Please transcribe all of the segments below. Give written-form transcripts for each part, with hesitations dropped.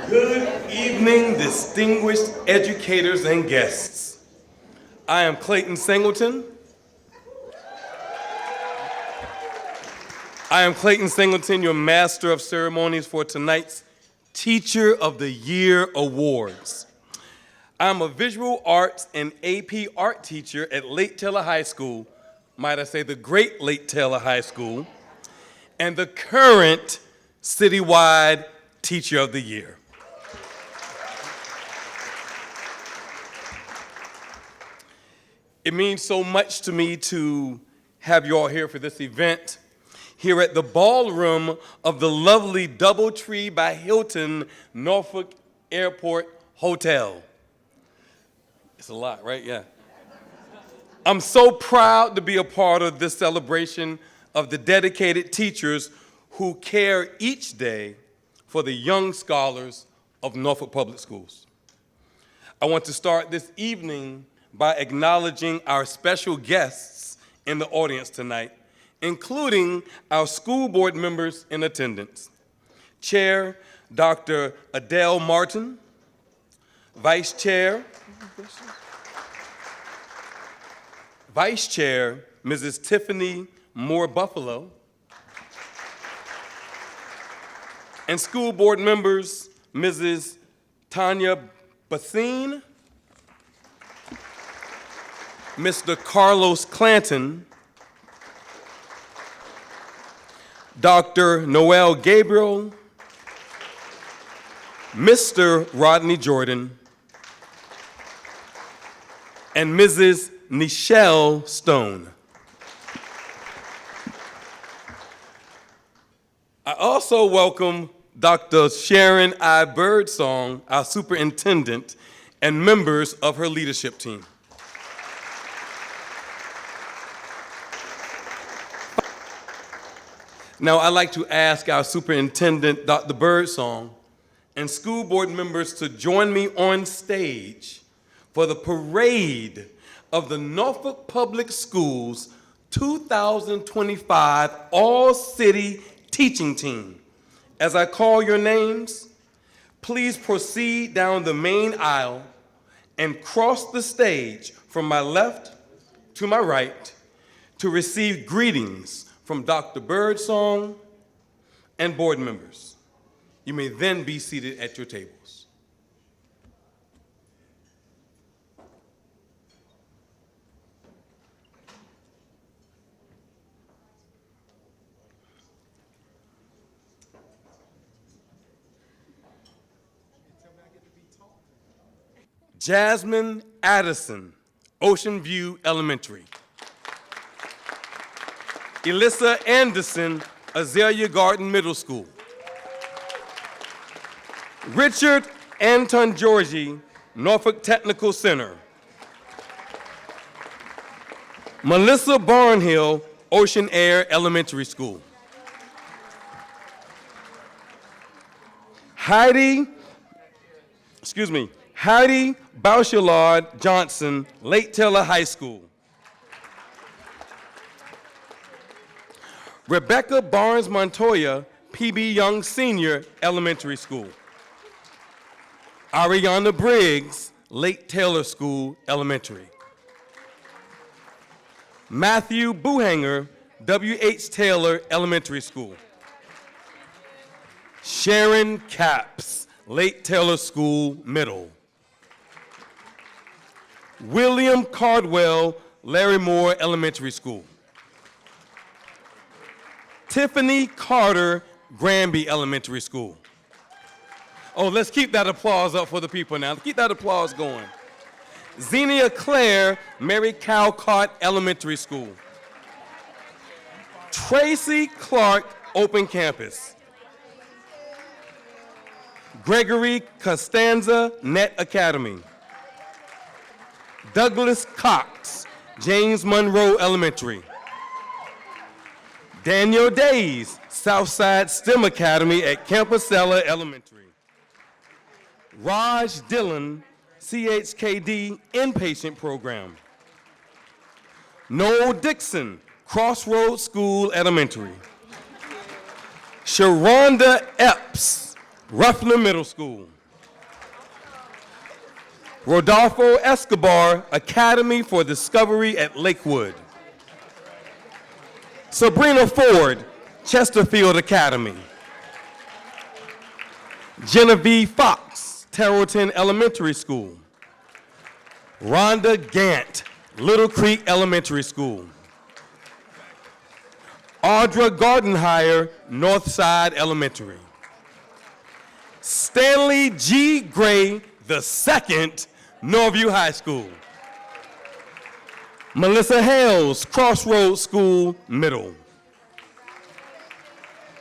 Good evening, distinguished educators and guests. I am Clayton Singleton. Your Master of Ceremonies for tonight's Teacher of the Year Awards. I'm a visual arts and AP art teacher at Lake Taylor High School, might I say the great Lake Taylor High School, and the current citywide Teacher of the Year. It means so much to me to have you all here for this event here at the ballroom of the lovely DoubleTree by Hilton Norfolk Airport Hotel. It's a lot, right? Yeah. I'm so proud to be a part of this celebration of the dedicated teachers who care each day for the young scholars of Norfolk Public Schools. I want to start this evening by acknowledging our special guests in the audience tonight, including our school board members in attendance. Chair, Dr. Adele Martin, Vice Chair, Mrs. Tiffany Moore Buffalo, and school board members, Mrs. Tanya Bathine, Mr. Carlos Clanton, Dr. Noel Gabriel, Mr. Rodney Jordan, and Mrs. Nichelle Stone. I also welcome Dr. Sharon I. Birdsong, our superintendent, and members of her leadership team. Now, I'd like to ask our superintendent, Dr. Birdsong, and school board members to join me on stage for the parade of the Norfolk Public Schools 2025 All-City Teaching Team. As I call your names, please proceed down the main aisle and cross the stage from my left to my right to receive greetings from Dr. Birdsong and board members. You may then be seated at your tables. Jasmine Addison, Ocean View Elementary. Elissa Anderson, Azalea Garden Middle School. Richard Anton Georgie, Norfolk Technical Center. Melissa Barnhill, Ocean Air Elementary School. Heidi Bouchillard Johnson, Lake Taylor High School. Rebecca Barnes Montoya, P.B. Young Senior Elementary School. Ariana Briggs, Lake Taylor School Elementary. Matthew Buhanger, W.H. Taylor Elementary School. Sharon Capps, Lake Taylor School Middle. William Cardwell, Larry Moore Elementary School. Tiffany Carter, Granby Elementary School. Oh, let's keep that applause up for the people now. Keep that applause going. Xenia Claire, Mary Calcott Elementary School. Tracy Clark, Open Campus. Gregory Costanza, Net Academy. Douglas Cox, James Monroe Elementary. Daniel Days, Southside STEM Academy at Campusella Elementary. Raj Dillon, CHKD Inpatient Program. Noel Dixon, Crossroads School Elementary. Sharonda Epps, Ruffner Middle School. Rodolfo Escobar Academy for Discovery at Lakewood. Sabrina Ford, Chesterfield Academy. Genevieve Fox, Terrellton Elementary School. Rhonda Gant, Little Creek Elementary School. Audra Gardenhire, Northside Elementary. Stanley G. Gray II, Norview High School. Melissa Hales, Crossroads School, Middle.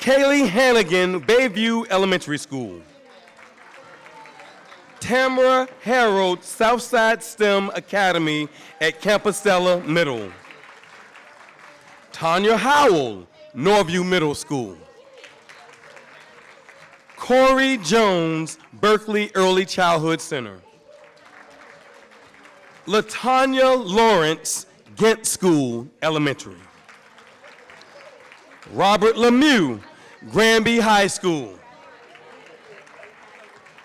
Kaylee Hannigan, Bayview Elementary School. Tamara Harold, Southside STEM Academy at Compostela Middle. Tanya Howell, Norview Middle School. Corey Jones, Berkeley Early Childhood Center. Latanya Lawrence, Ghent School Elementary. Robert Lemieux, Granby High School.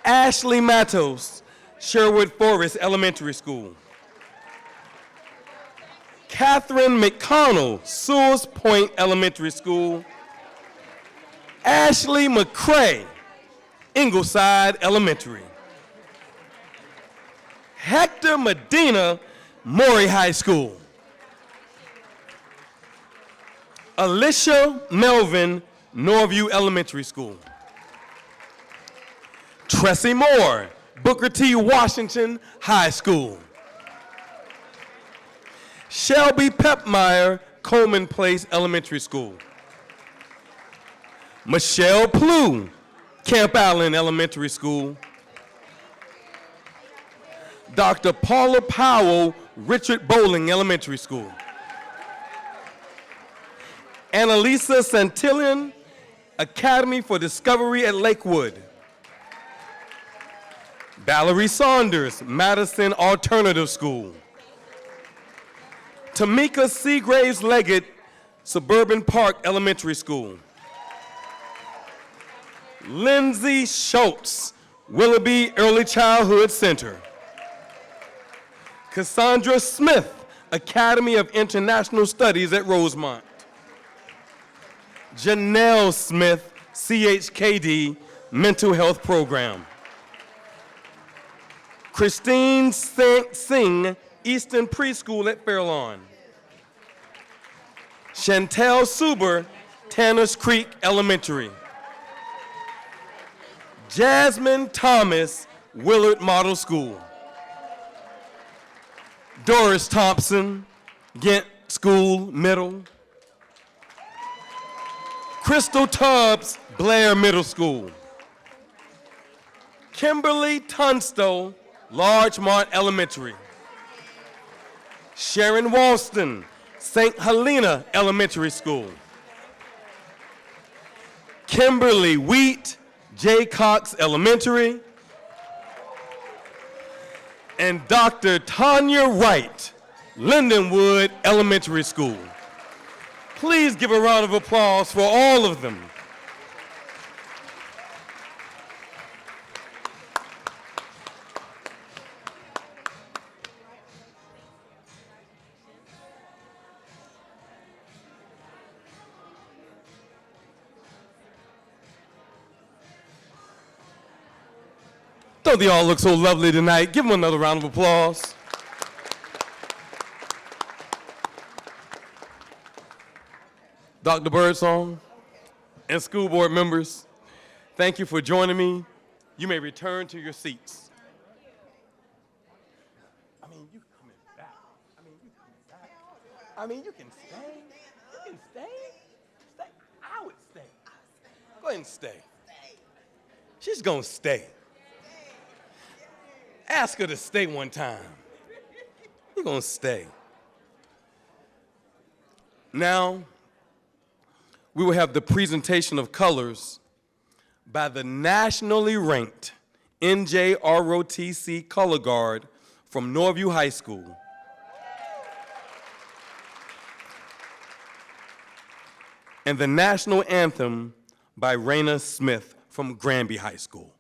Ashley Matos, Sherwood Forest Elementary School. Catherine McConnell, Sewell's Point Elementary School. Ashley McCray, Ingleside Elementary. Hector Medina, Maury High School. Alicia Melvin, Norview Elementary School. Tressie Moore, Booker T. Washington High School. Shelby Pepmeyer, Coleman Place Elementary School. Michelle Plew, Camp Allen Elementary School. Dr. Paula Powell, Richard Bowling Elementary School. Annalisa Santillan, Academy for Discovery at Lakewood. Valerie Saunders, Madison Alternative School. Tamika Seagraves Leggett, Suburban Park Elementary School. Lindsay Schultz, Willoughby Early Childhood Center. Cassandra Smith, Academy of International Studies at Rosemont. Janelle Smith, CHKD, Mental Health Program. Christine Singh, Easton Preschool at Fairlawn. Chantel Suber, Tanners Creek Elementary. Jasmine Thomas, Willard Model School. Doris Thompson, Ghent School Middle. Crystal Tubbs, Blair Middle School. Kimberly Tunstall, Largemont Elementary. Sharon Walston, St. Helena Elementary School. Kimberly Wheat, J. Cox Elementary. And Dr. Tanya Wright, Lindenwood Elementary School. Please give a round of applause for all of them. Don't they all look so lovely tonight? Give them another round of applause. Dr. Birdsong and school board members, thank you for joining me. You may return to your seats. I mean, you coming back. You can stay. You can stay. Stay. I would stay. Go ahead and stay. She's gonna stay. Ask her to stay one time. You're gonna stay. Now, we will have the presentation of colors by the nationally ranked NJROTC color guard from Norview High School. And the national anthem by Raina Smith from Granby High School.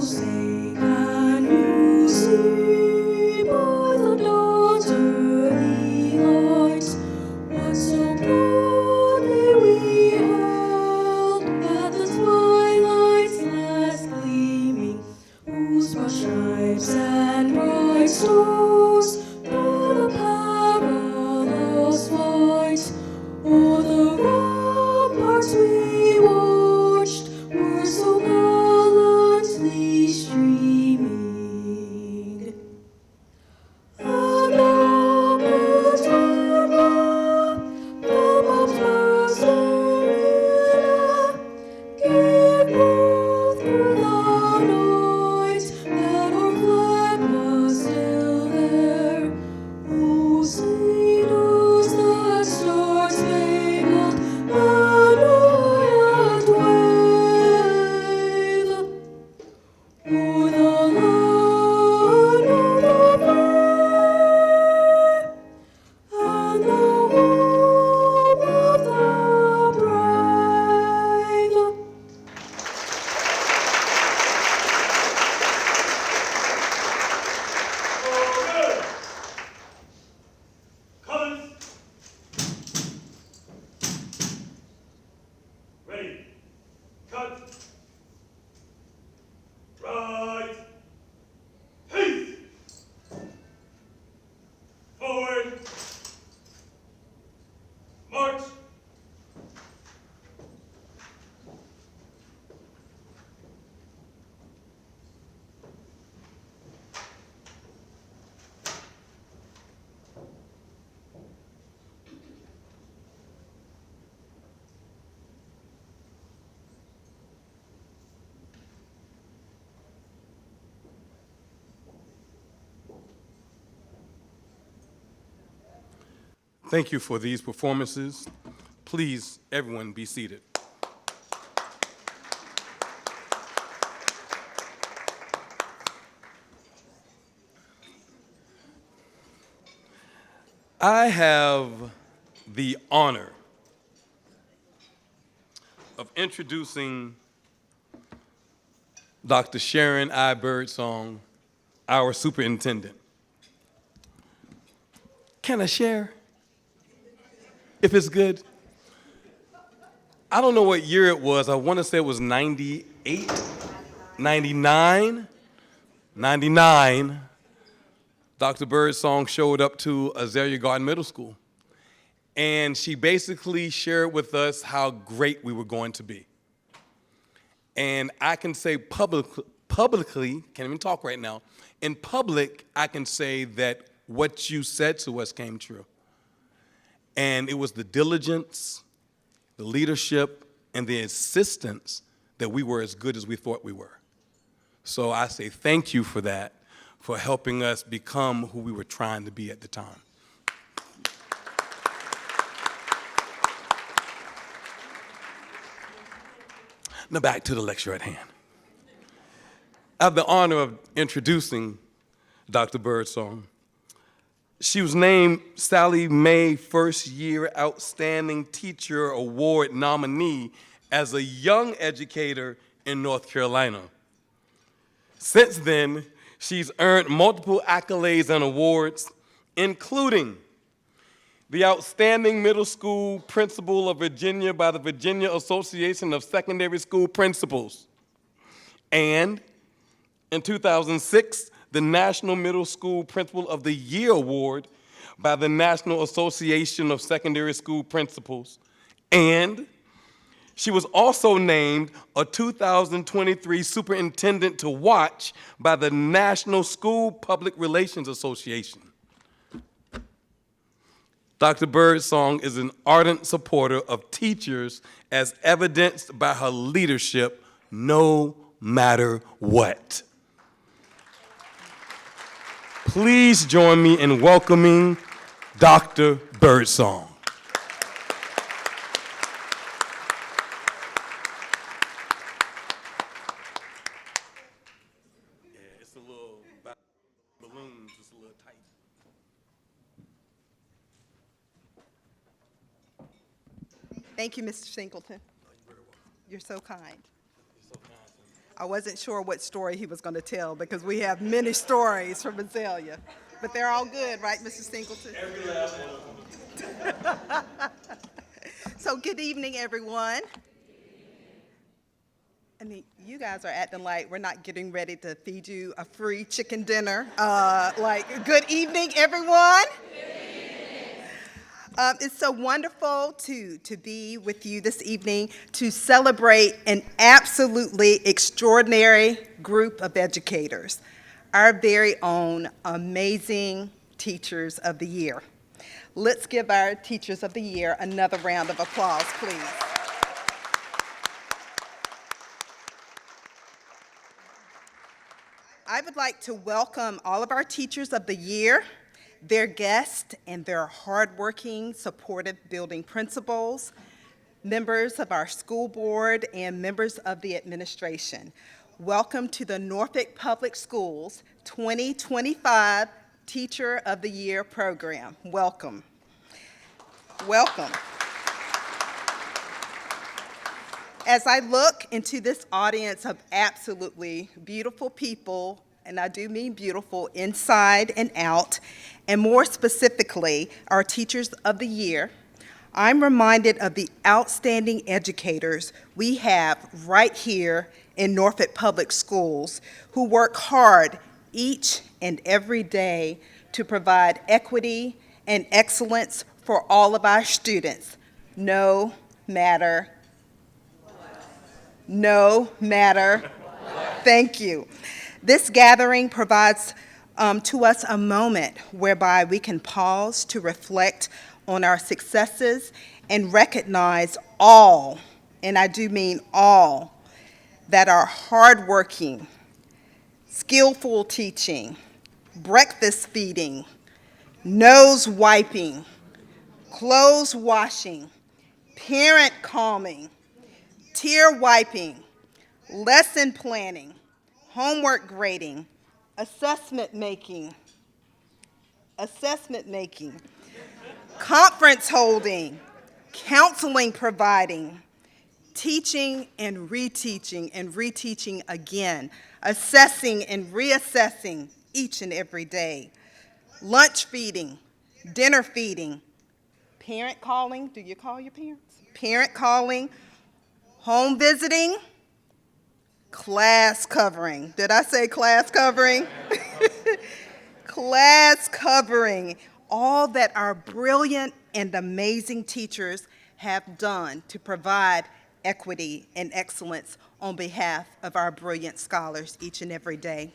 say, can you see by the dawn's early light what so proudly we hailed at the twilight's last gleaming, whose broad stripes and bright stars through the perilous fight o'er the ramparts we watched were so gallantly streaming. And now return from Mount give proof through the night that our flag was still there. Oh, sailors, that star-spangled banner yet wave o'er the land of the free and the home of the brave. Colors. Ready. Cut. Right. Peace. Forward. March. Thank you for these performances. Please, everyone, be seated. I have the honor of introducing Dr. Sharon I. Birdsong, our superintendent. Can I share? If it's good? I don't know what year it was. I want to say it was 98, 99, 99. Dr. Birdsong showed up to Azalea Garden Middle School. And she basically shared with us how great we were going to be. And I can say publicly, can't even talk right now, in public, I can say that what you said to us came true. And it was the diligence, the leadership, and the insistence that we were as good as we thought we were. So I say thank you for that, for helping us become who we were trying to be at the time. Now back to the lecture at hand. I have the honor of introducing Dr. Birdsong. She was named Sallie Mae First Year Outstanding Teacher Award nominee as a young educator in North Carolina. Since then, she's earned multiple accolades and awards, including the Outstanding Middle School Principal of Virginia by the Virginia Association of Secondary School Principals, and in 2006, the National Middle School Principal of the Year Award by the National Association of Secondary School Principals. And she was also named a 2023 Superintendent to Watch by the National School Public Relations Association. Dr. Birdsong is an ardent supporter of teachers as evidenced by her leadership no matter what. Please join me in welcoming Dr. Birdsong. Yeah, it's a little balloons, it's a little tight. Thank you, Mr. Singleton. You're so kind. You're so kind. I wasn't sure what story he was going to tell because we have many stories from Azalea. But they're all good, right, Mr. Singleton? Every last one of them. So good evening, everyone. I mean, you guys are acting like we're not getting ready to feed you a free chicken dinner. Good evening, everyone. It's so wonderful to be with you this evening to celebrate an absolutely extraordinary group of educators, our very own amazing Teachers of the Year. Let's give our Teachers of the Year another round of applause, please. I would like to welcome all of our Teachers of the Year, their guests, and their hardworking, supportive building principals, members of our school board, and members of the administration. Welcome to the Norfolk Public Schools 2025 Teacher of the Year program. Welcome. Welcome. As I look into this audience of absolutely beautiful people, and I do mean beautiful inside and out, and more specifically, our Teachers of the Year, I'm reminded of the outstanding educators we have right here in Norfolk Public Schools who work hard each and every day to provide equity and excellence for all of our students, no matter. Thank you. This gathering provides to us a moment whereby we can pause to reflect on our successes and recognize all, and I do mean all, that our hardworking, skillful teaching, breakfast feeding, nose wiping, clothes washing, parent calming, tear wiping, lesson planning, homework grading, assessment making, conference holding, counseling providing, teaching and reteaching again, assessing and reassessing each and every day, lunch feeding, dinner feeding, parent calling, do you call your parents? Parent calling, home visiting, class covering. Did I say class covering? Class covering. All that our brilliant and amazing teachers have done to provide equity and excellence on behalf of our brilliant scholars each and every day.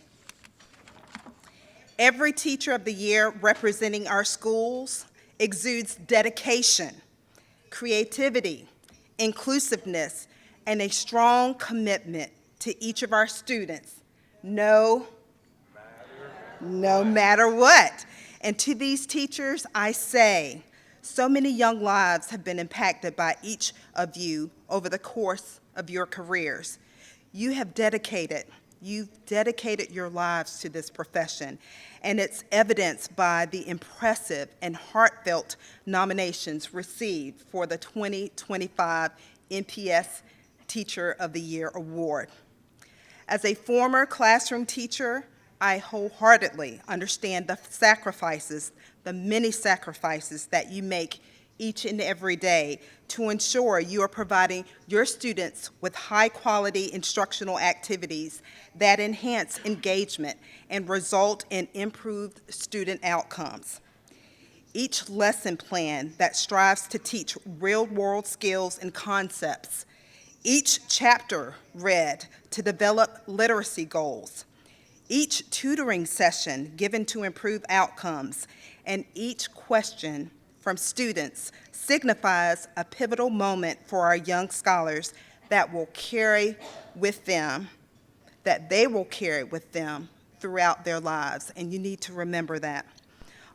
Every Teacher of the Year representing our schools exudes dedication, creativity, inclusiveness, and a strong commitment to each of our students, no matter what. And to these teachers, I say, so many young lives have been impacted by each of you over the course of your careers. You've dedicated your lives to this profession, and it's evidenced by the impressive and heartfelt nominations received for the 2025 NPS Teacher of the Year Award. As a former classroom teacher, I wholeheartedly understand the many sacrifices that you make each and every day to ensure you are providing your students with high-quality instructional activities that enhance engagement and result in improved student outcomes. Each lesson plan that strives to teach real-world skills and concepts, each chapter read to develop literacy goals, each tutoring session given to improve outcomes, and each question from students signifies a pivotal moment for our young scholars that they will carry with them throughout their lives, and you need to remember that.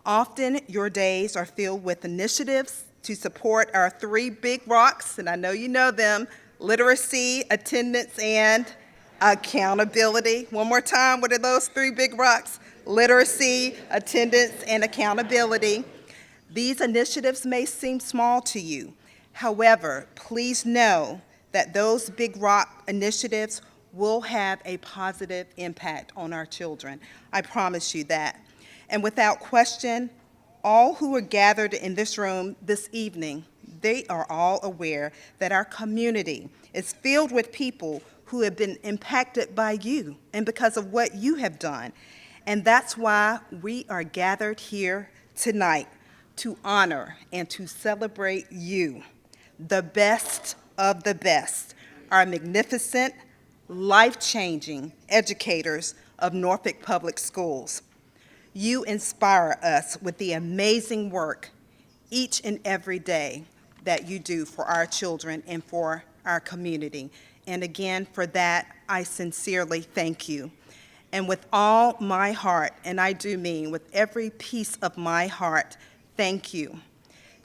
Often, your days are filled with initiatives to support our three big rocks, and I know you know them: literacy, attendance, and accountability. One more time, what are those three big rocks? Literacy, attendance, and accountability. These initiatives may seem small to you. However, please know that those big rock initiatives will have a positive impact on our children. I promise you that. And without question, all who are gathered in this room this evening, they are all aware that our community is filled with people who have been impacted by you and because of what you have done. And that's why we are gathered here tonight to honor and to celebrate you, the best of the best, our magnificent, life-changing educators of Norfolk Public Schools. You inspire us with the amazing work each and every day that you do for our children and for our community. And again, for that, I sincerely thank you. And with all my heart, and I do mean with every piece of my heart, thank you.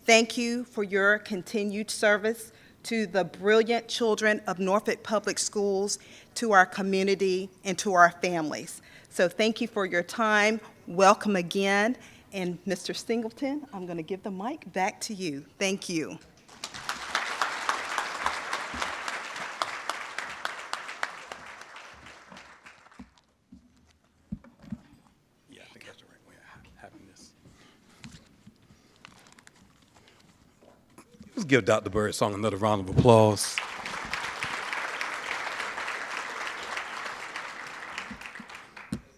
Thank you for your continued service to the brilliant children of Norfolk Public Schools, to our community, and to our families. So thank you for your time. Welcome again. And Mr. Singleton, I'm going to give the mic back to you. Thank you. Yeah, I think that's the right way of having this. Let's give Dr. Birdsong another round of applause.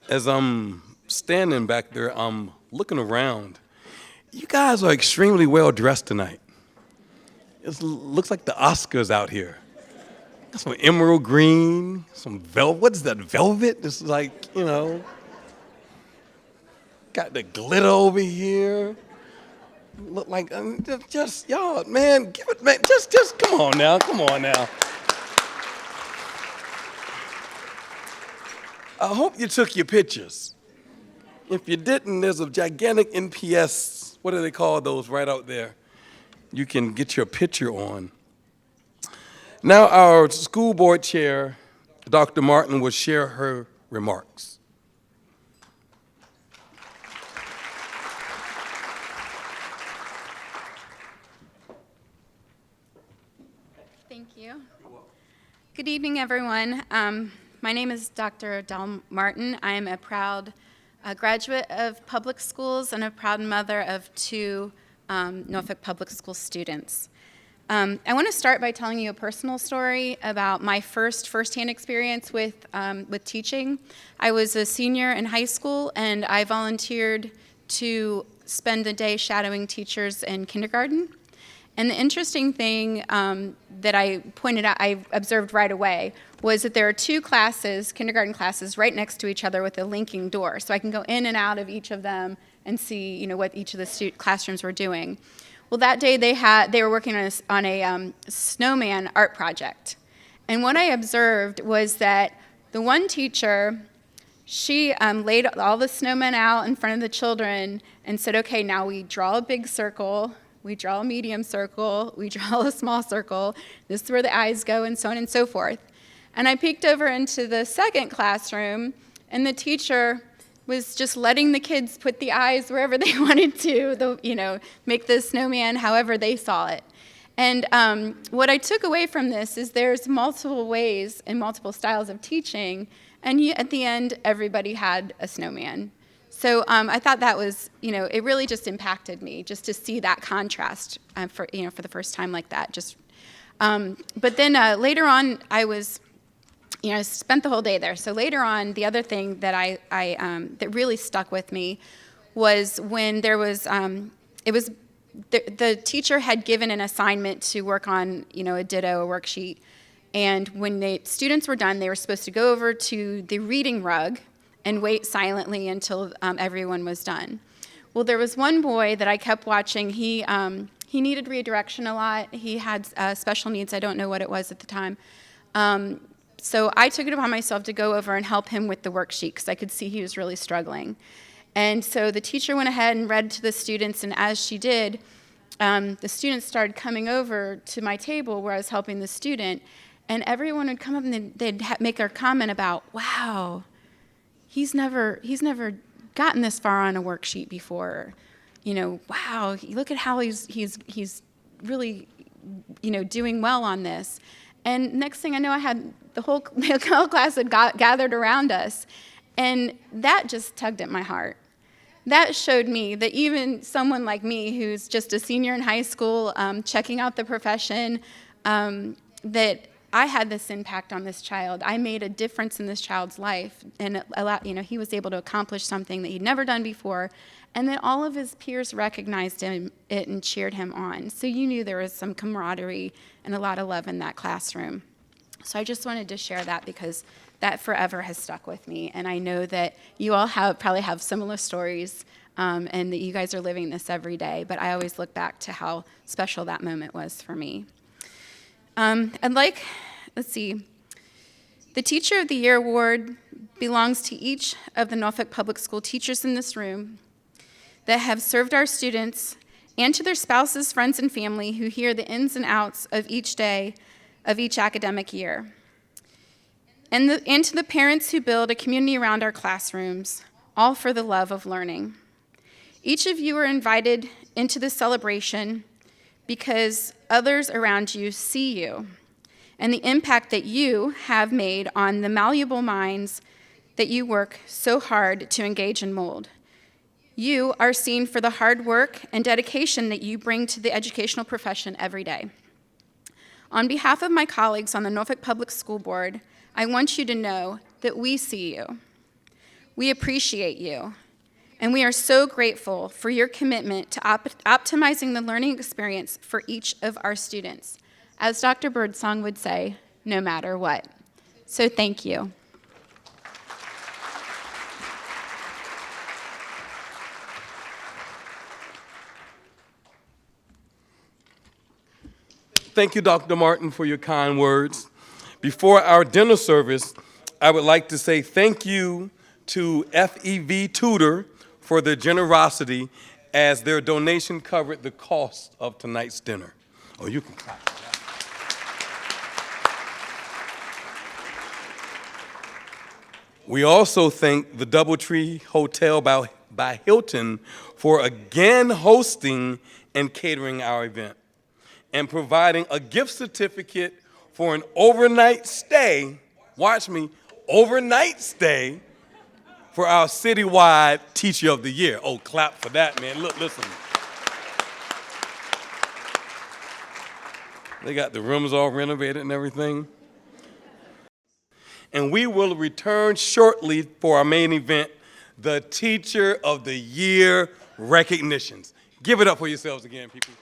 As I'm standing back there, I'm looking around. You guys are extremely well dressed tonight. It looks like the Oscars out here. Got some emerald green, some velvet. What is that, velvet? It's like, you know, got the glitter over here. Look like, just y'all, man, give it, man, just come on now, come on now. I hope you took your pictures. If you didn't, there's a gigantic NPS, what do they call those right out there? You can get your picture on. Now our school board chair, Dr. Martin, will share her remarks. Thank you. Good evening, everyone. My name is Dr. Adele Martin. I am a proud graduate of public schools and a proud mother of two Norfolk Public School students. I want to start by telling you a personal story about my firsthand experience with teaching. I was a senior in high school, and I volunteered to spend the day shadowing teachers in kindergarten. And the interesting thing that I pointed out, I observed right away, was that there are two classes, kindergarten classes, right next to each other with a linking door. So I can go in and out of each of them and see, you know, what each of the classrooms were doing. Well, that day they were working on a snowman art project. And what I observed was that the one teacher, she laid all the snowmen out in front of the children and said, okay, now we draw a big circle, we draw a medium circle, we draw a small circle, this is where the eyes go, and so on and so forth. And I peeked over into the second classroom, and the teacher was just letting the kids put the eyes wherever they wanted to, make the snowman however they saw it. And what I took away from this is there's multiple ways and multiple styles of teaching, and at the end, everybody had a snowman. So I thought that was, it really just impacted me just to see that contrast for the first time like that. But then later on, I spent the whole day there. So later on, the other thing that that really stuck with me was when there was, the teacher had given an assignment to work on, a ditto, a worksheet. And when the students were done, they were supposed to go over to the reading rug and wait silently until everyone was done. Well, there was one boy that I kept watching. He needed redirection a lot. He had special needs. I don't know what it was at the time. So I took it upon myself to go over and help him with the worksheet because I could see he was really struggling. And so the teacher went ahead and read to the students, and as she did, the students started coming over to my table where I was helping the student, and everyone would come up and they'd make a comment about, wow, he's never gotten this far on a worksheet before. Wow, look at how he's really, doing well on this. And next thing I know, I had the whole class had gathered around us. And that just tugged at my heart. That showed me that even someone like me, who's just a senior in high school, checking out the profession, that I had this impact on this child. I made a difference in this child's life, and he was able to accomplish something that he'd never done before, and then all of his peers recognized it and cheered him on. So you knew there was some camaraderie and a lot of love in that classroom. So I just wanted to share that because that forever has stuck with me, and I know that you all probably have similar stories, and that you guys are living this every day, but I always look back to how special that moment was for me. Let's see, the Teacher of the Year award belongs to each of the Norfolk Public School teachers in this room that have served our students, and to their spouses, friends, and family who hear the ins and outs of each day of each academic year. And to the parents who build a community around our classrooms, all for the love of learning. Each of you are invited into this celebration because others around you see you and the impact that you have made on the malleable minds that you work so hard to engage and mold. You are seen for the hard work and dedication that you bring to the educational profession every day. On behalf of my colleagues on the Norfolk Public School Board, I want you to know that we see you. We appreciate you, and we are so grateful for your commitment to optimizing the learning experience for each of our students. As Dr. Birdsong would say, no matter what. So thank you. Thank you, Dr. Martin, for your kind words. Before our dinner service, I would like to say thank you to FEV Tutor for their generosity as their donation covered the cost of tonight's dinner. Oh, you can clap for that. We also thank the Doubletree Hotel by Hilton for again hosting and catering our event and providing a gift certificate for an overnight stay, watch me, overnight stay for our citywide Teacher of the Year. Oh, clap for that, man. Look, listen. They got the rooms all renovated and everything. And we will return shortly for our main event, the Teacher of the Year recognitions. Give it up for yourselves again, people.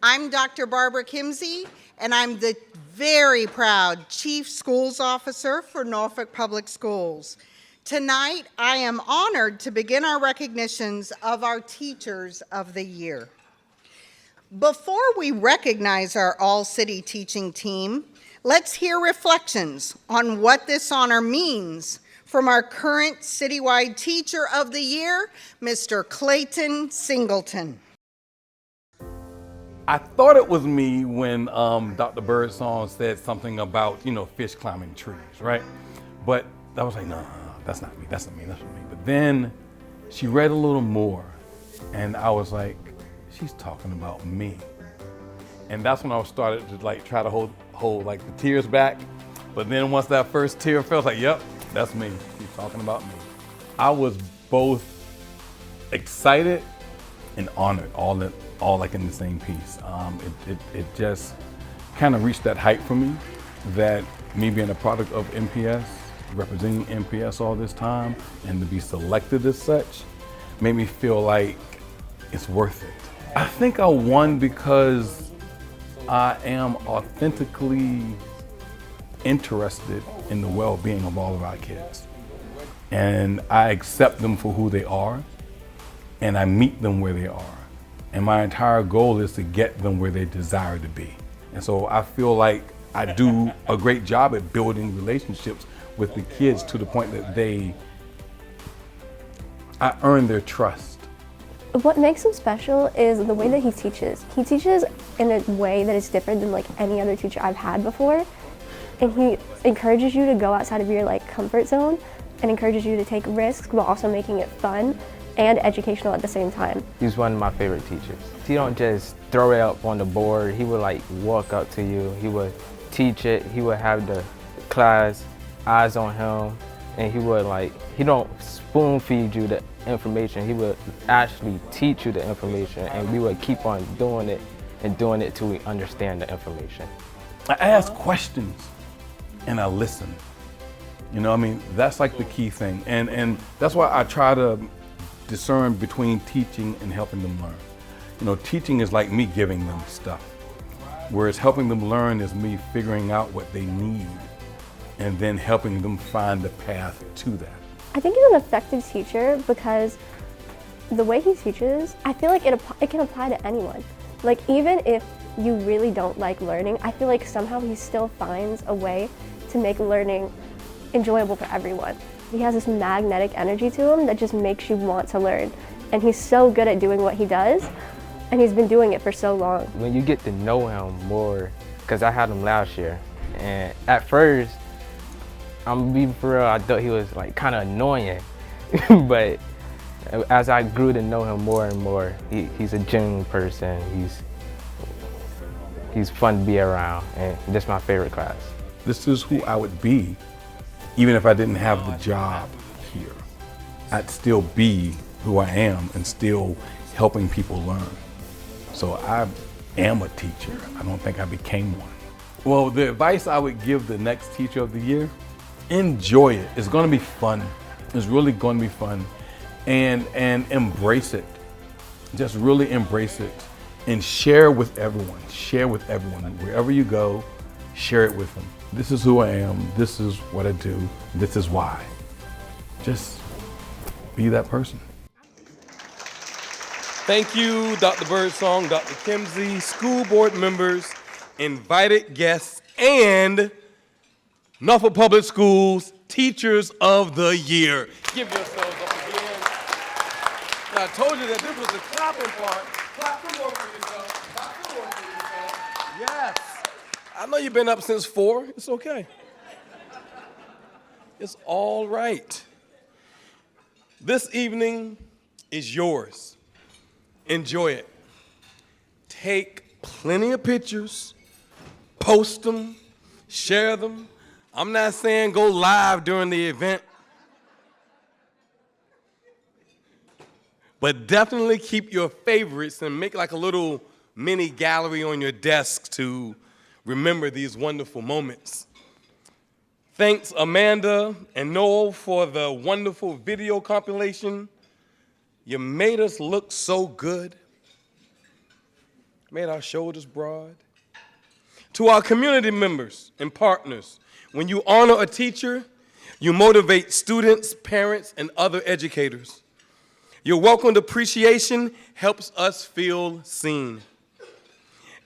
I'm Dr. Barbara Kimsey, and I'm the very proud Chief Schools Officer for Norfolk Public Schools. Tonight, I am honored to begin our recognitions of our Teachers of the Year. Before we recognize our all-city teaching team, let's hear reflections on what this honor means from our current citywide Teacher of the Year, Mr. Clayton Singleton. I thought it was me when Dr. Birdsong said something about, fish climbing trees, right? But I was like, no, that's not me, that's not me, that's not me. But then she read a little more, and I was like, she's talking about me. And that's when I started to try to hold the tears back. But then once that first tear fell, I was like, yep, that's me. She's talking about me. I was both excited and honored, all in the same piece. It just kind of reached that height for me, that me being a product of NPS, representing NPS all this time, and to be selected as such, made me feel like it's worth it. I think I won because I am authentically interested in the well-being of all of our kids. And I accept them for who they are, and I meet them where they are. And my entire goal is to get them where they desire to be. And so I feel like I do a great job at building relationships with the kids to the point that I earn their trust. What makes him special is the way that he teaches. He teaches in a way that is different than any other teacher I've had before. And he encourages you to go outside of your comfort zone and encourages you to take risks while also making it fun. and educational at the same time. He's one of my favorite teachers. He don't just throw it up on the board. He would like walk up to you. He would teach it. He would have the class eyes on him, and he would he don't spoon feed you the information. He would actually teach you the information, and we would keep on doing it till we understand the information. I ask questions and I listen. You know, I mean, that's like the key thing. And that's why I try to discern between teaching and helping them learn. You know, teaching is like me giving them stuff, whereas helping them learn is me figuring out what they need and then helping them find the path to that. I think he's an effective teacher because the way he teaches, I feel like it can apply to anyone. Like, even if you really don't like learning, I feel like somehow he still finds a way to make learning enjoyable for everyone. He has this magnetic energy to him that just makes you want to learn. And he's so good at doing what he does, and he's been doing it for so long. When you get to know him more, because I had him last year, and at first, I'm gonna be for real, I thought he was kind of annoying. But as I grew to know him more and more, he's a genuine person. He's fun to be around, and this is my favorite class. This is who I would be even if I didn't have the job here. I'd still be who I am and still helping people learn. So I am a teacher. I don't think I became one. Well, the advice I would give the next teacher of the year, enjoy it. It's gonna be fun. It's really gonna be fun. And embrace it. Just really embrace it and share with everyone. Share with everyone. Wherever you go, share it with them. This is who I am. This is what I do. This is why. Just be that person. Thank you, Dr. Birdsong, Dr. Kimsey, school board members, invited guests, and Norfolk Public Schools Teachers of the Year. Give yourselves up again. Now, I told you that this was the clapping part. Clap some more for yourself. Clap some more for yourself. Yes. I know you've been up since 4. It's okay. It's all right. This evening is yours. Enjoy it. Take plenty of pictures, post them, share them. I'm not saying go live during the event, but definitely keep your favorites and make like a little mini gallery on your desk to remember these wonderful moments. Thanks, Amanda and Noel, for the wonderful video compilation. You made us look so good, made our shoulders broad. To our community members and partners, when you honor a teacher, you motivate students, parents, and other educators. Your welcomed appreciation helps us feel seen.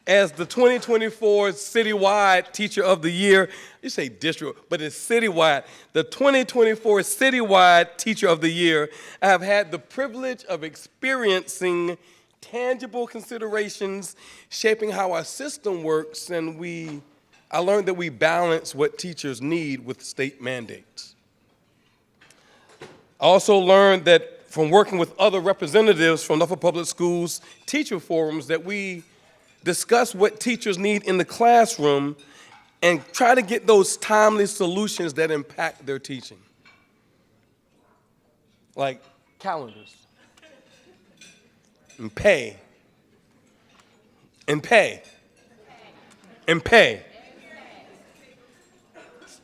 As the 2024 Citywide Teacher of the Year, you say district, but it's citywide. The 2024 Citywide Teacher of the Year, I have had the privilege of experiencing tangible considerations shaping how our system works, and I learned that we balance what teachers need with state mandates. I also learned that from working with other representatives from Norfolk Public Schools teacher forums that we discuss what teachers need in the classroom and try to get those timely solutions that impact their teaching. Like calendars. And pay. And pay. And pay.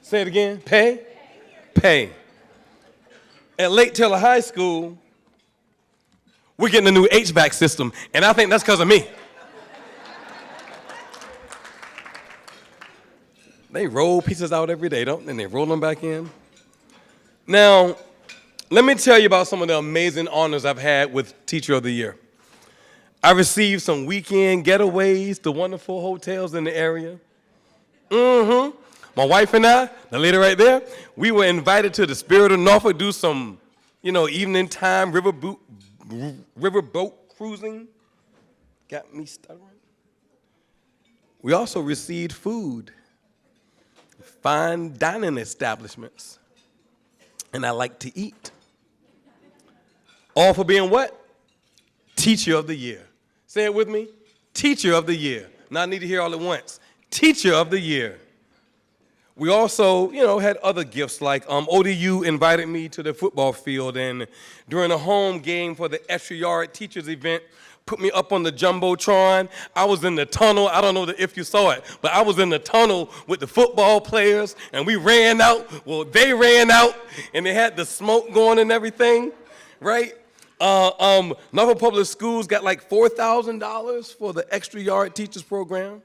Say it again. Pay. Pay. At Lake Taylor High School, we're getting a new HVAC system, and I think that's because of me. They roll pieces out every day, don't they? And they roll them back in. Now, let me tell you about some of the amazing honors I've had with Teacher of the Year. I received some weekend getaways to wonderful hotels in the area. My wife and I, the lady right there, we were invited to the Spirit of Norfolk, do some, evening time riverboat cruising. Got me stuttering. We also received food, fine dining establishments, and I like to eat. All for being what? Teacher of the Year. Say it with me. Teacher of the Year. Now I need to hear all at once. Teacher of the Year. We also, had other gifts, like ODU invited me to the football field, and during a home game for the extra yard teachers event, put me up on the Jumbotron. I was in the tunnel. I don't know if you saw it, but I was in the tunnel with the football players, and we ran out. Well, they ran out, and they had the smoke going and everything, right? Norfolk Public Schools got like $4,000 for the extra yard teachers program.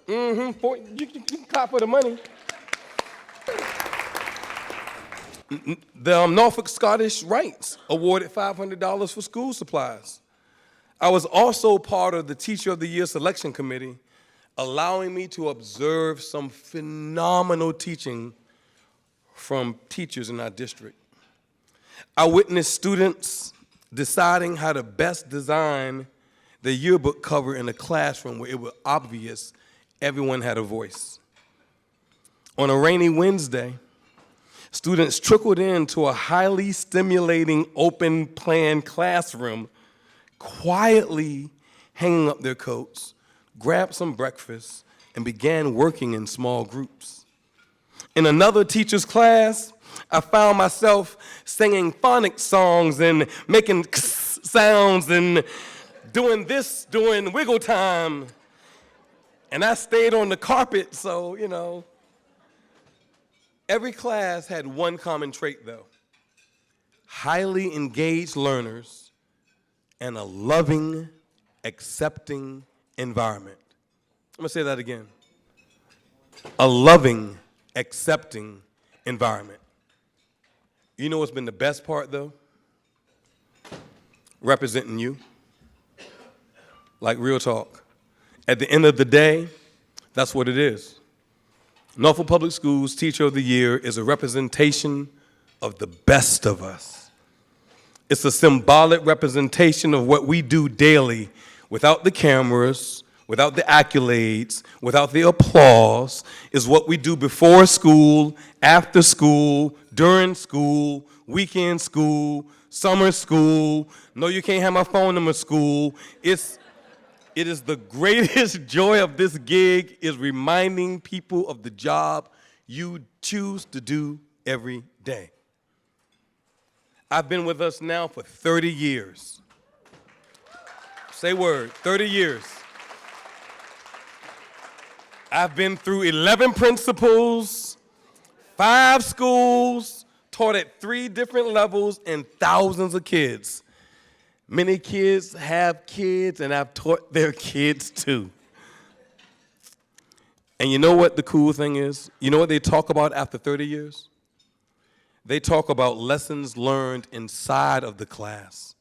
You can clap for the money. The Norfolk Scottish Rites awarded $500 for school supplies. I was also part of the Teacher of the Year selection committee, allowing me to observe some phenomenal teaching from teachers in our district. I witnessed students deciding how to best design the yearbook cover in a classroom where it was obvious everyone had a voice. On a rainy Wednesday, students trickled into a highly stimulating open plan classroom, quietly hanging up their coats, grabbed some breakfast, and began working in small groups. In another teacher's class, I found myself singing phonics songs and making sounds and doing this during wiggle time. And I stayed on the carpet, so, Every class had one common trait, though: highly engaged learners and a loving, accepting environment. I'm gonna say that again. A loving, accepting environment. You know what's been the best part, though? Representing you. Like, real talk. At the end of the day, that's what it is. Norfolk Public Schools Teacher of the Year is a representation of the best of us. It's a symbolic representation of what we do daily without the cameras, without the accolades, without the applause. Is what we do before school, after school, during school, weekend school, summer school. No, you can't have my phone number school. It is the greatest joy of this gig is reminding people of the job you choose to do every day. I've been with us now for 30 years. Say word, 30 years. I've been through 11 principals, 5 schools, taught at 3 different levels, and thousands of kids. Many kids have kids, and I've taught their kids too. And you know what the cool thing is? You know what they talk about after 30 years? They talk about lessons learned inside of the class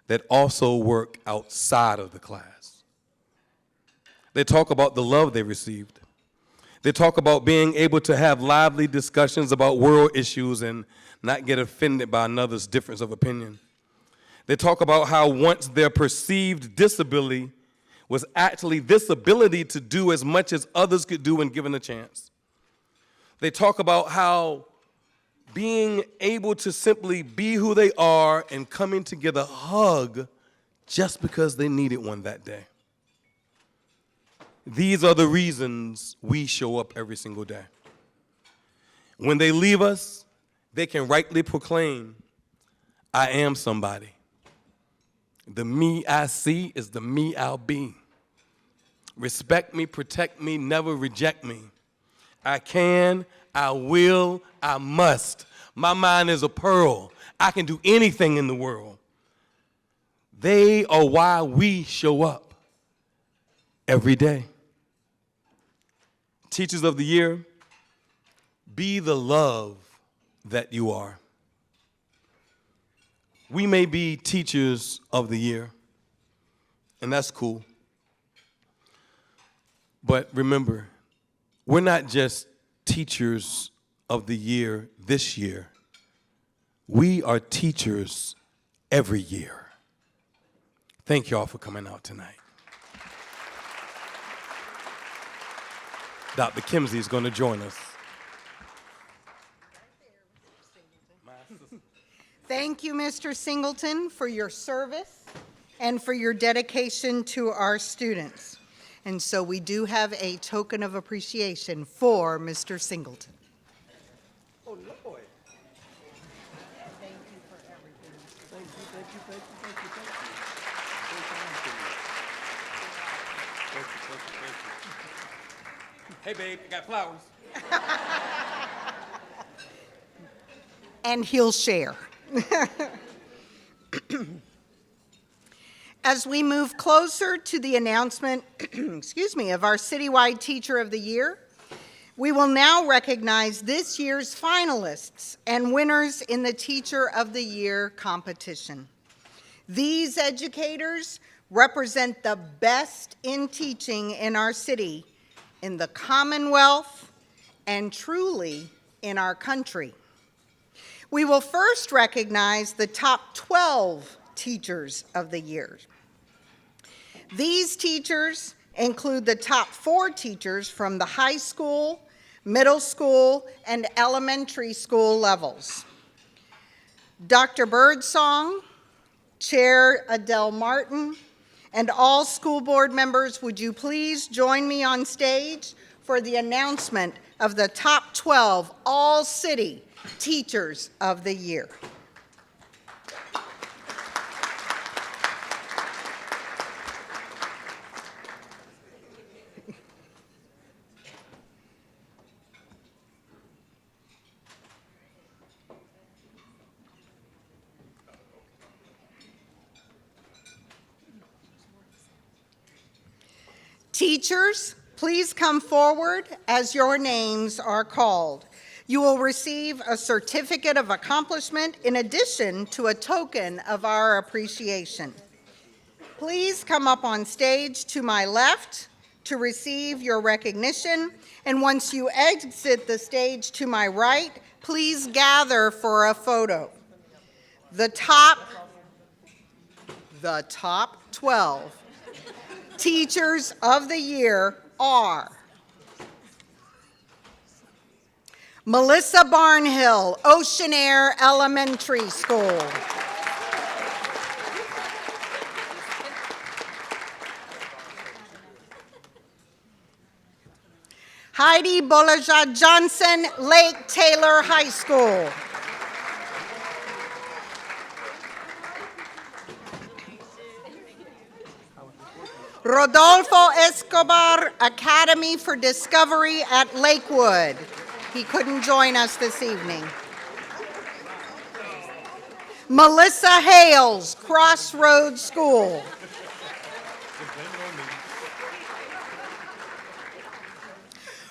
that also work outside of the class. They talk about the love they received. They talk about being able to have lively discussions about world issues and not get offended by another's difference of opinion. They talk about how once their perceived disability was actually this ability to do as much as others could do when given a chance. They talk about how being able to simply be who they are and coming to get a hug just because they needed one that day. These are the reasons we show up every single day. When they leave us, they can rightly proclaim, I am somebody. The me I see is the me I'll be. Respect me, protect me, never reject me. I can, I will, I must. My mind is a pearl. I can do anything in the world. They are why we show up every day. Teachers of the Year, be the love that you are. We may be teachers of the year, and that's cool. But remember, we're not just teachers of the year this year. We are teachers every year. Thank y'all for coming out tonight. Dr. Kimsey is going to join us. Thank you, Mr. Singleton, for your service and for your dedication to our students. And so we do have a token of appreciation for Mr. Singleton. Oh, Lord. Thank you for everything. Thank you. Hey, babe, I got flowers. And he'll share. As we move closer to the announcement, of our citywide Teacher of the Year, we will now recognize this year's finalists and winners in the Teacher of the Year competition. These educators represent the best in teaching in our city, in the Commonwealth, and truly in our country. We will first recognize the top 12 Teachers of the Year. These teachers include the top 4 teachers from the high school, middle school, and elementary school levels. Dr. Birdsong, Chair Adele Martin, and all school board members, would you please join me on stage for the announcement of the top 12 all-city Teachers of the Year. Teachers, please come forward as your names are called. You will receive a certificate of accomplishment in addition to a token of our appreciation. Please come up on stage to my left to receive your recognition, and once you exit the stage to my right, please gather for a photo. The top 12 Teachers of the Year are Melissa Barnhill, Ocean Air Elementary School. Heidi Bolaja Johnson, Lake Taylor High School. Rodolfo Escobar, Academy for Discovery at Lakewood. He couldn't join us this evening. Melissa Hales, Crossroads School.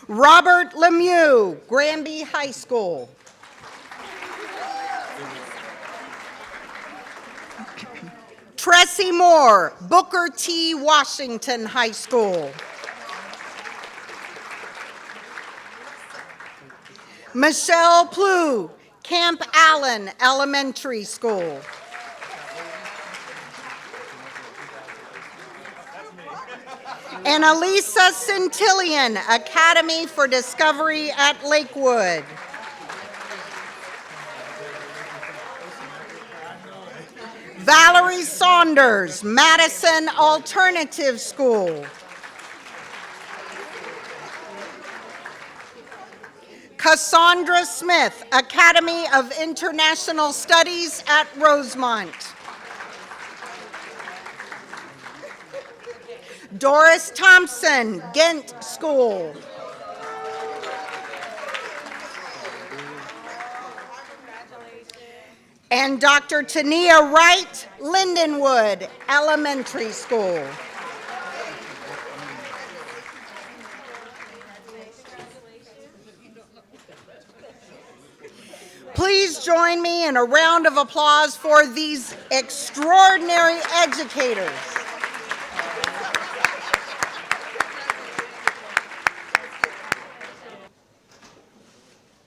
Robert Lemieux, Granby High School. Tressie Moore, Booker T. Washington High School. Michelle Plew, Camp Allen Elementary School. Annalisa Centillion, Academy for Discovery at Lakewood. Valerie Saunders, Madison Alternative School. Cassandra Smith, Academy of International Studies at Rosemont. Doris Thompson, Ghent School. And Dr. Tania Wright, Lindenwood Elementary School. Please join me in a round of applause for these extraordinary educators.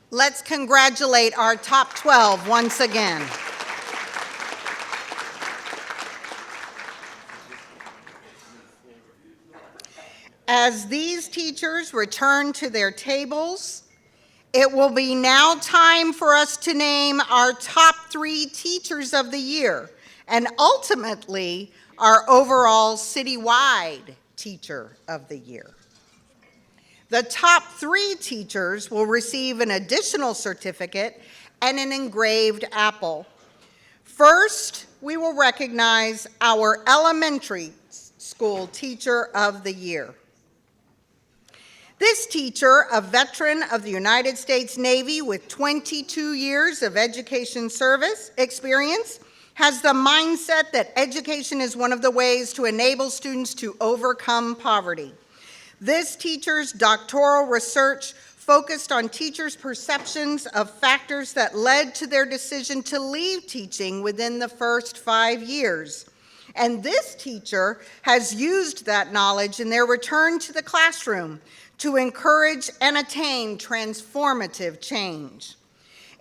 Let's congratulate our top 12 once again. As these teachers return to their tables It will be now time for us to name our top 3 teachers of the year and ultimately our overall citywide teacher of the year. The top 3 teachers will receive an additional certificate and an engraved apple. First, we will recognize our elementary school teacher of the year. This teacher, a veteran of the United States Navy with 22 years of education service experience, has the mindset that education is one of the ways to enable students to overcome poverty. This teacher's doctoral research focused on teachers' perceptions of factors that led to their decision to leave teaching within the first 5 years. And this teacher has used that knowledge in their return to the classroom to encourage and attain transformative change.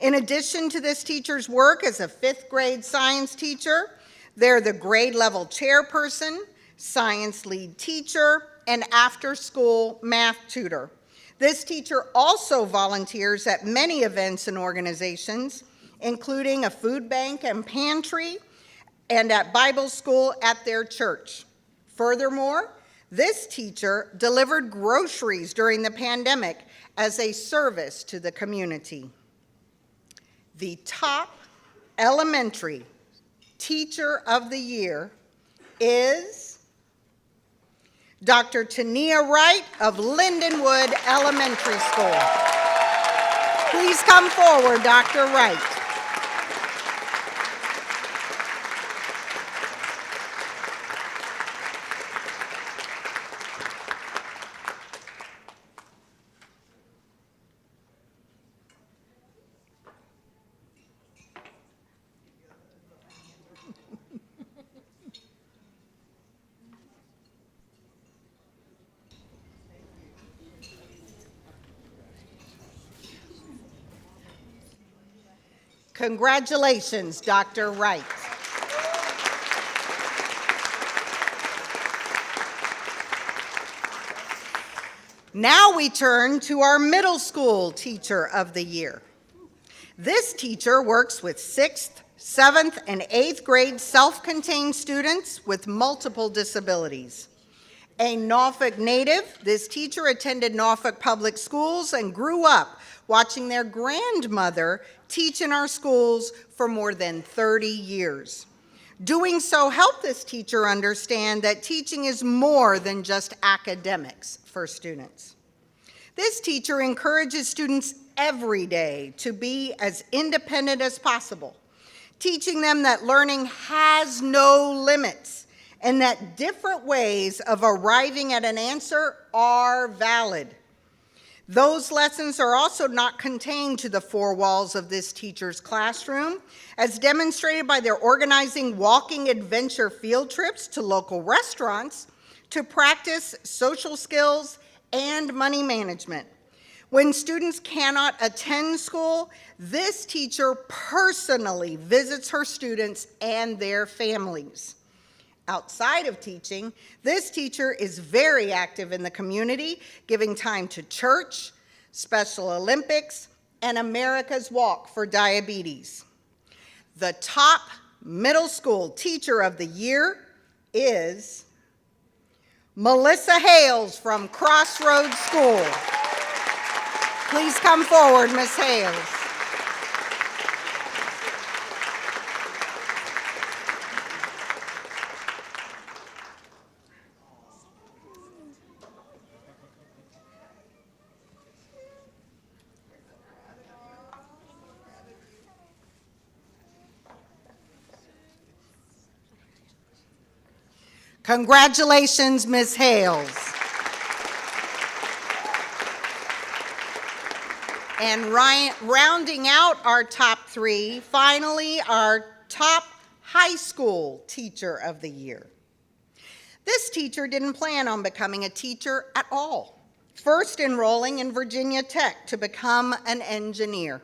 In addition to this teacher's work as a 5th grade science teacher, they're the grade level chairperson, science lead teacher, and after-school math tutor. This teacher also volunteers at many events and organizations, including a food bank and pantry, and at Bible school at their church. Furthermore, this teacher delivered groceries during the pandemic as a service to the community. The top elementary teacher of the year is Dr. Tania Wright of Lindenwood Elementary School. Please come forward, Dr. Wright. Congratulations, Dr. Wright. Now we turn to our middle school teacher of the year. This teacher works with 6th, 7th, and 8th grade self-contained students with multiple disabilities. A Norfolk native, this teacher attended Norfolk Public Schools and grew up watching their grandmother teach in our schools for more than 30 years. Doing so helped this teacher understand that teaching is more than just academics for students. This teacher encourages students every day to be as independent as possible, teaching them that learning has no limits and that different ways of arriving at an answer are valid. Those lessons are also not contained to the 4 walls of this teacher's classroom, as demonstrated by their organizing walking adventure field trips to local restaurants to practice social skills and money management. When students cannot attend school, this teacher personally visits her students and their families. Outside of teaching, this teacher is very active in the community, giving time to church, Special Olympics, and America's Walk for Diabetes. The top middle school teacher of the year is Melissa Hales from Crossroads School. Please come forward, Ms. Hales. Congratulations, Ms. Hales. And rounding out our top 3, finally, our top high school teacher of the year. This teacher didn't plan on becoming a teacher at all, first enrolling in Virginia Tech to become an engineer.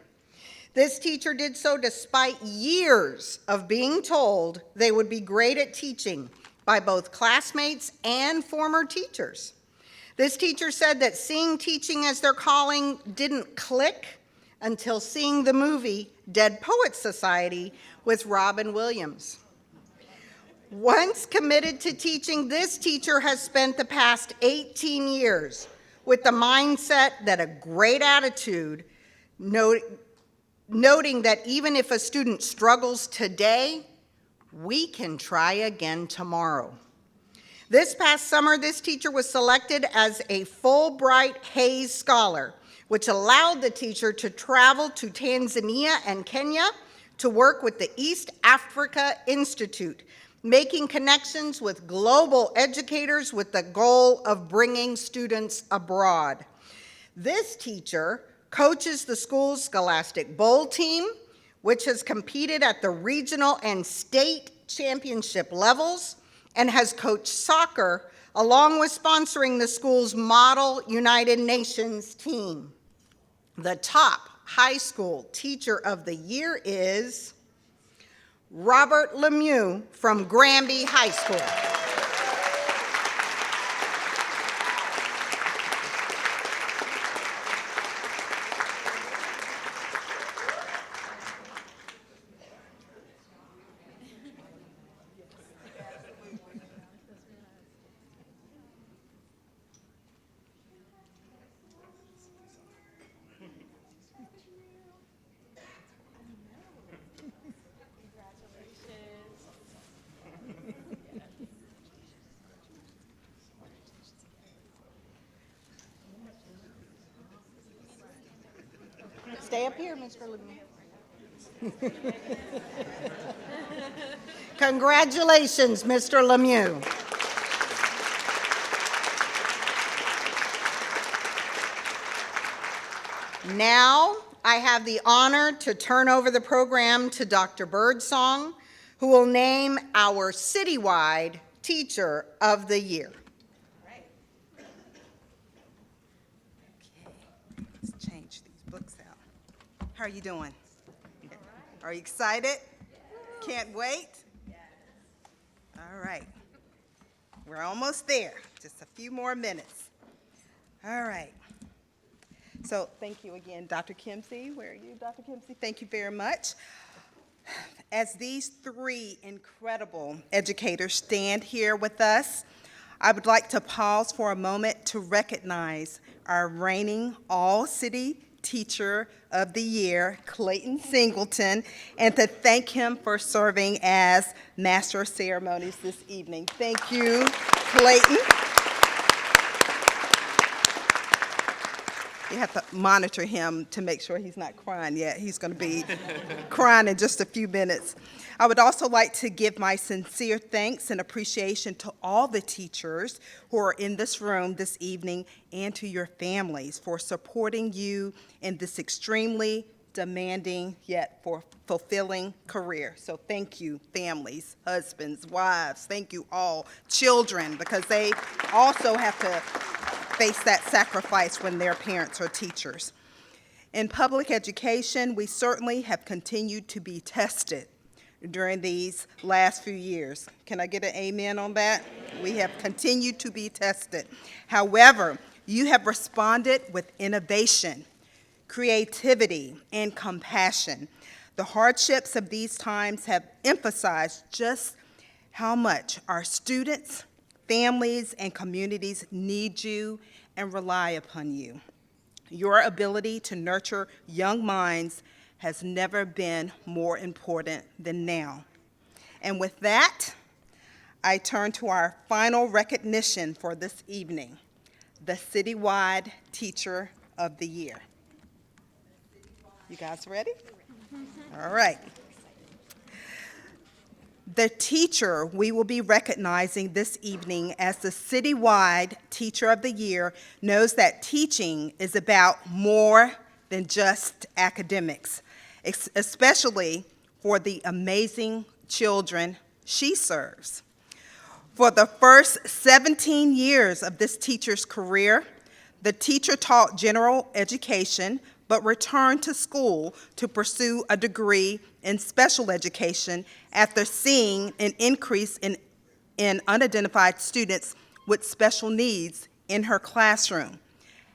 This teacher did so despite years of being told they would be great at teaching by both classmates and former teachers. This teacher said that seeing teaching as their calling didn't click until seeing the movie Dead Poets Society with Robin Williams. Once committed to teaching, this teacher has spent the past 18 years with the mindset that a great attitude, noting that even if a student struggles today, we can try again tomorrow. This past summer, this teacher was selected as a Fulbright Hayes Scholar, which allowed the teacher to travel to Tanzania and Kenya to work with the East Africa Institute, making connections with global educators with the goal of bringing students abroad. This teacher coaches the school's Scholastic Bowl team, which has competed at the regional and state championship levels, and has coached soccer, along with sponsoring the school's Model United Nations team. The top high school teacher of the year is Robert Lemieux from Granby High School. Stay up here, Mr. Lemieux. Congratulations, Mr. Lemieux. Now, I have the honor to turn over the program to Dr. Birdsong, who will name our citywide Teacher of the Year. Let's change these books out. How are you doing? Are you excited? Can't wait? All right. We're almost there. Just a few more minutes. All right. So thank you again, Dr. Kimsey. Where are you, Dr. Kimsey? Thank you very much. As these three incredible educators stand here with us, I would like to pause for a moment to recognize our reigning All-City Teacher of the Year, Clayton Singleton, and to thank him for serving as Master of Ceremonies this evening. Thank you, Clayton. You have to monitor him to make sure he's not crying yet. He's going to be crying in just a few minutes. I would also like to give my sincere thanks and appreciation to all the teachers who are in this room this evening and to your families for supporting you in this extremely demanding yet fulfilling career. So thank you, families, husbands, wives, thank you all, children, because they also have to face that sacrifice when their parents are teachers. In public education, we certainly have continued to be tested during these last few years. Can I get an amen on that? We have continued to be tested. However, you have responded with innovation, creativity, and compassion. The hardships of these times have emphasized just how much our students, families, and communities need you and rely upon you. Your ability to nurture young minds has never been more important than now. And with that, I turn to our final recognition for this evening, the Citywide Teacher of the Year. You guys ready? All right. The teacher we will be recognizing this evening as the Citywide Teacher of the Year knows that teaching is about more than just academics, especially for the amazing children she serves. For the first 17 years of this teacher's career, the teacher taught general education, but returned to school to pursue a degree in special education after seeing an increase in unidentified students with special needs in her classroom.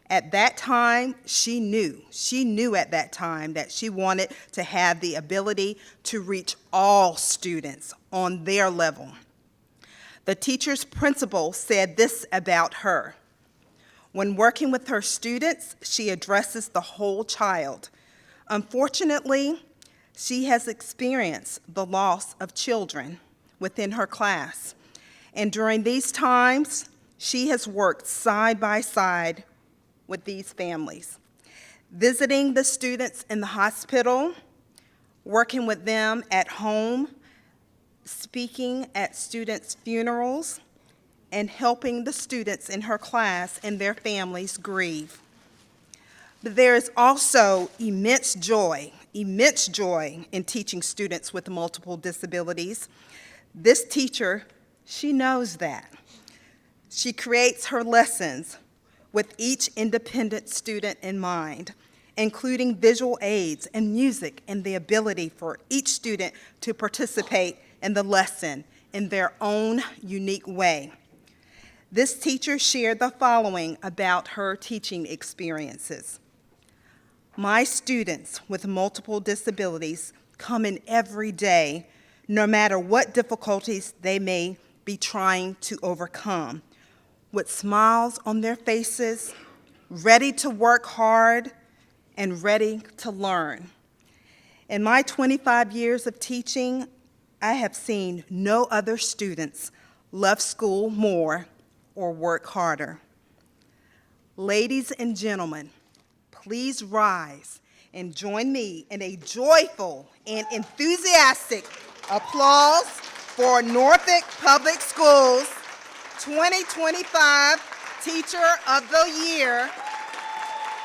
At that time, she knew at that time that she wanted to have the ability to reach all students on their level. The teacher's principal said this about her: when working with her students, she addresses the whole child. Unfortunately, she has experienced the loss of children within her class. And during these times, she has worked side by side with these families, visiting the students in the hospital, working with them at home, speaking at students' funerals, and helping the students in her class and their families grieve. But there is also immense joy in teaching students with multiple disabilities. This teacher, she knows that. She creates her lessons with each independent student in mind, including visual aids and music and the ability for each student to participate in the lesson in their own unique way. This teacher shared the following about her teaching experiences. My students with multiple disabilities come in every day, no matter what difficulties they may be trying to overcome, with smiles on their faces, ready to work hard and ready to learn. In my 25 years of teaching, I have seen no other students love school more or work harder. Ladies and gentlemen, please rise and join me in a joyful and enthusiastic applause for Norfolk Public Schools 2025 Teacher of the Year,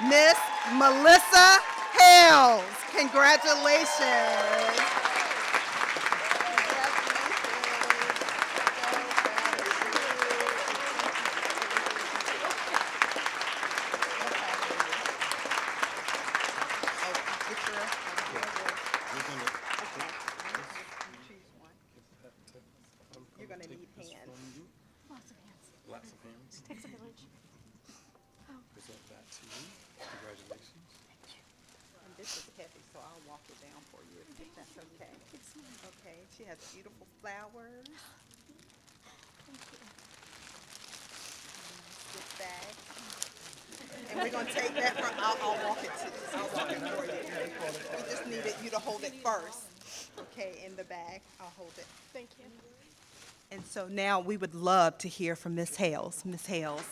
Miss Melissa Hales. Congratulations. You're going to need hands. Lots of hands. Takes a village. Present that to you. Congratulations. And this is heavy, so I'll walk it down for you if that's okay. Okay, she has beautiful flowers. This bag. And we're going to take that from, I'll walk it to you. I'll walk it for you. We just needed you to hold it first. Okay, in the bag. I'll hold it. Thank you. And so now we would love to hear from Ms. Hales. Ms. Hales.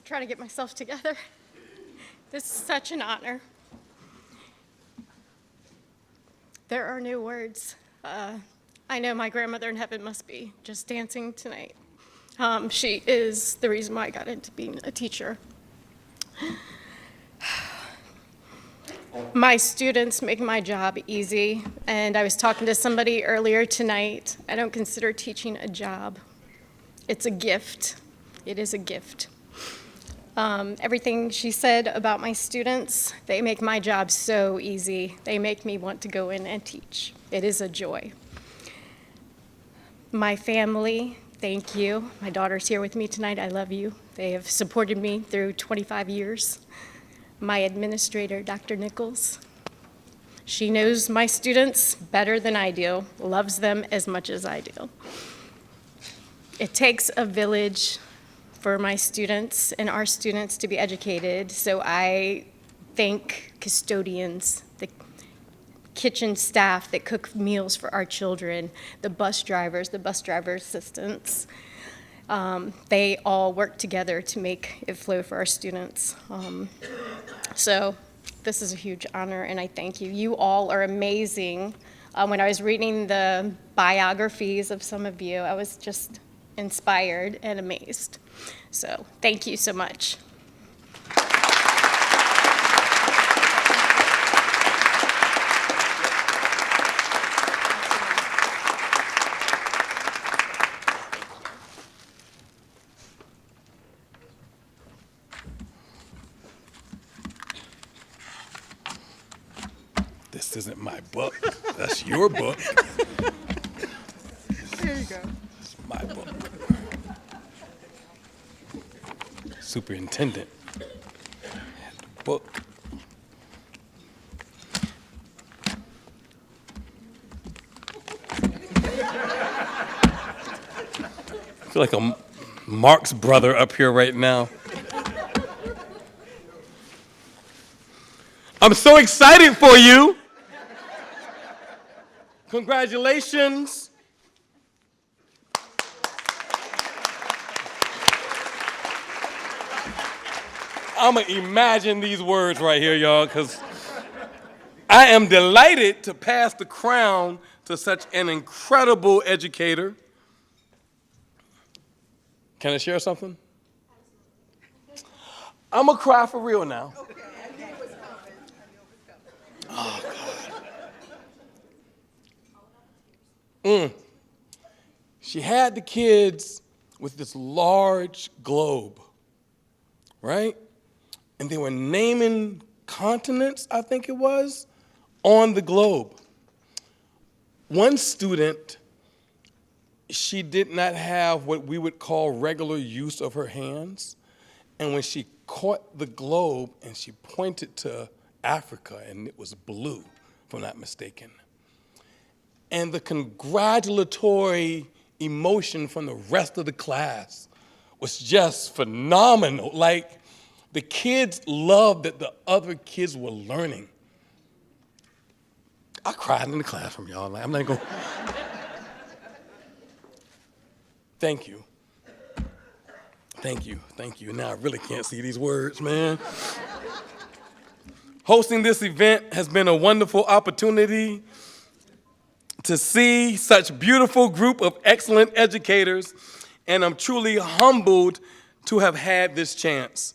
Trying to get myself together. This is such an honor. There are no words. I know my grandmother in heaven must be just dancing tonight. She is the reason why I got into being a teacher. My students make my job easy, and I was talking to somebody earlier tonight. I don't consider teaching a job. It's a gift. It is a gift. Everything she said about my students, they make my job so easy. They make me want to go in and teach. It is a joy. My family, thank you. My daughter's here with me tonight. I love you. They have supported me through 25 years. My administrator, Dr. Nichols, she knows my students better than I do, loves them as much as I do. It takes a village for my students and our students to be educated, so I thank custodians, the kitchen staff that cook meals for our children, the bus driver assistants. They all work together to make it flow for our students. So this is a huge honor, and I thank you. You all are amazing. When I was reading the biographies of some of you, I was just inspired and amazed. So thank you so much. This isn't my book. That's your book. There you go. It's my book. Superintendent had the book. I feel like a Mark's brother up here right now. I'm so excited for you. Congratulations. I'm gonna imagine these words right here, y'all, because I am delighted to pass the crown to such an incredible educator. Can I share something? I'm gonna cry for real now. Oh, God. She had the kids with this large globe, right? And they were naming continents, I think it was, on the globe. One student, she did not have what we would call regular use of her hands. And when she caught the globe and she pointed to Africa, and it was blue, if I'm not mistaken. And the congratulatory emotion from the rest of the class was just phenomenal. Like, the kids loved that the other kids were learning. I cried in the classroom, y'all. Like, I'm not going. Thank you. Thank you. Thank you. Now I really can't see these words, man. Hosting this event has been a wonderful opportunity to see such beautiful group of excellent educators, and I'm truly humbled to have had this chance.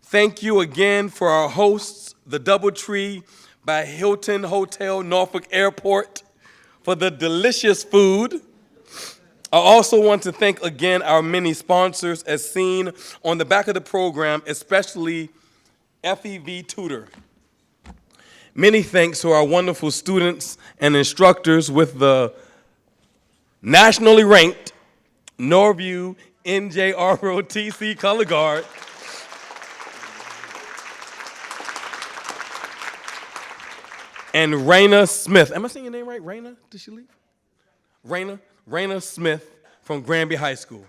Thank you again for our hosts, the DoubleTree by Hilton Hotel, Norfolk Airport, for the delicious food. I also want to thank again our many sponsors as seen on the back of the program, especially FEV Tutor. Many thanks to our wonderful students and instructors with the nationally ranked Norview NJROTC Color Guard. And Raina Smith. Am I saying your name right? Raina? Did she leave? Raina Smith from Granby High School.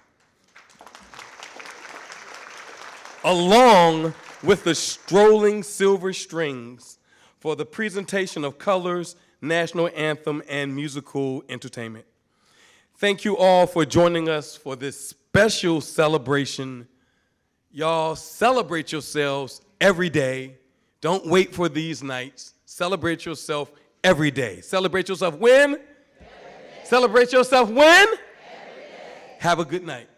Along with the strolling silver strings for the presentation of colors, national anthem, and musical entertainment. Thank you all for joining us for this special celebration. Y'all celebrate yourselves every day. Don't wait for these nights. Celebrate yourself every day. Celebrate yourself when? Celebrate yourself when? Have a good night.